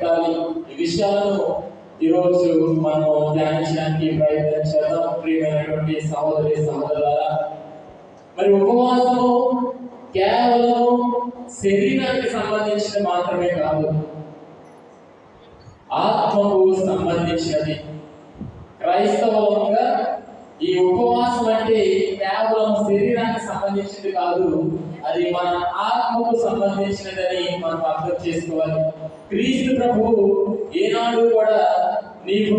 ఈ విషయాలను ఈరోజు మనం ధ్యానించడానికి ప్రయత్నం చేద్దాం. ప్రియమైనటువంటి సహోదరి సహోదరులారా, మరి ఉపవాసము కేవలం శరీరానికి సంబంధించిన మాత్రమే కాదు, ఆత్మకు సంబంధించినది. క్రైస్తవంగా ఈ ఉపవాసం అంటే కేవలం శరీరానికి సంబంధించినది కాదు, అది మన ఆత్మకు సంబంధించినదని మనం అర్థం చేసుకోవాలి. క్రీస్తు ప్రభువు ఏనాడు కూడా నీకు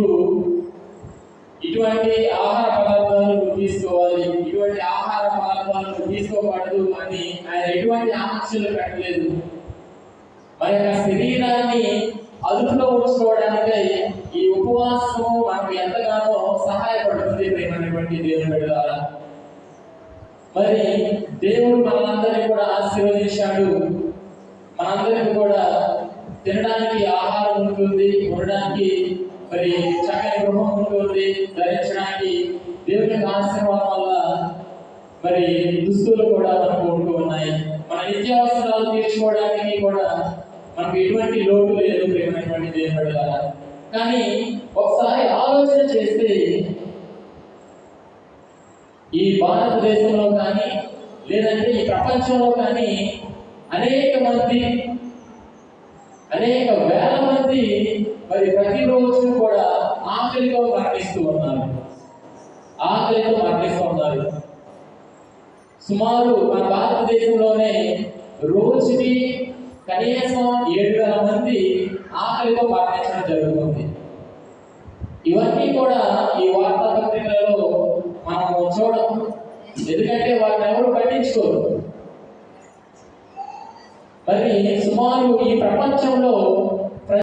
ఇటువంటి ఆహార పదార్థాలు తీసుకోవాలి, ఇటువంటి ఆహార పదార్థాలను తీసుకోకూడదు అని ఆయన ఎటువంటి ఆంక్షలు పెట్టలేదు. మన యొక్క శరీరాన్ని అదుపులో ఉంచుకోవడానికై ఈ ఉపవాసము మనకు ఎంతగానో సహాయపడుతుంది. ప్రియమైనటువంటి దేవుని బిడ్డలారా, మరి దేవుడు మనందరినీ కూడా ఆశీర్వదించాడు. మనందరికీ కూడా తినడానికి ఆహారం ఉంటుంది, ఉండడానికి మరి చక్కని గృహం ఉంటుంది, ధరించడానికి దేవుని ఆశీర్వాదం వల్ల మరి దుస్తులు కూడా మనకు ఉంటూ ఉన్నాయి. మన నిత్యావసరాలు తీర్చుకోవడానికి కూడా మనకు ఎటువంటి లోటు లేదు. ప్రియమైనటువంటి దేవుని బిడ్డలారా, కానీ ఒకసారి ఆలోచన చేస్తే ఈ భారతదేశంలో కానీ లేదంటే ఈ ప్రపంచంలో కానీ అనేక వేల మంది మరి ప్రతిరోజు కూడా ఆకలితో మరణిస్తూ ఉన్నారు. సుమారు మన భారతదేశంలోనే రోజుకి కనీసం 7,000 మంది ఆకలితో మరణించడం జరుగుతుంది. ఇవన్నీ కూడా ఈ వార్తాపత్రికలలో మనము చూడము, ఎందుకంటే వాటిని ఎవరు పట్టించుకోరు. మరి సుమారు ఈ ప్రపంచంలో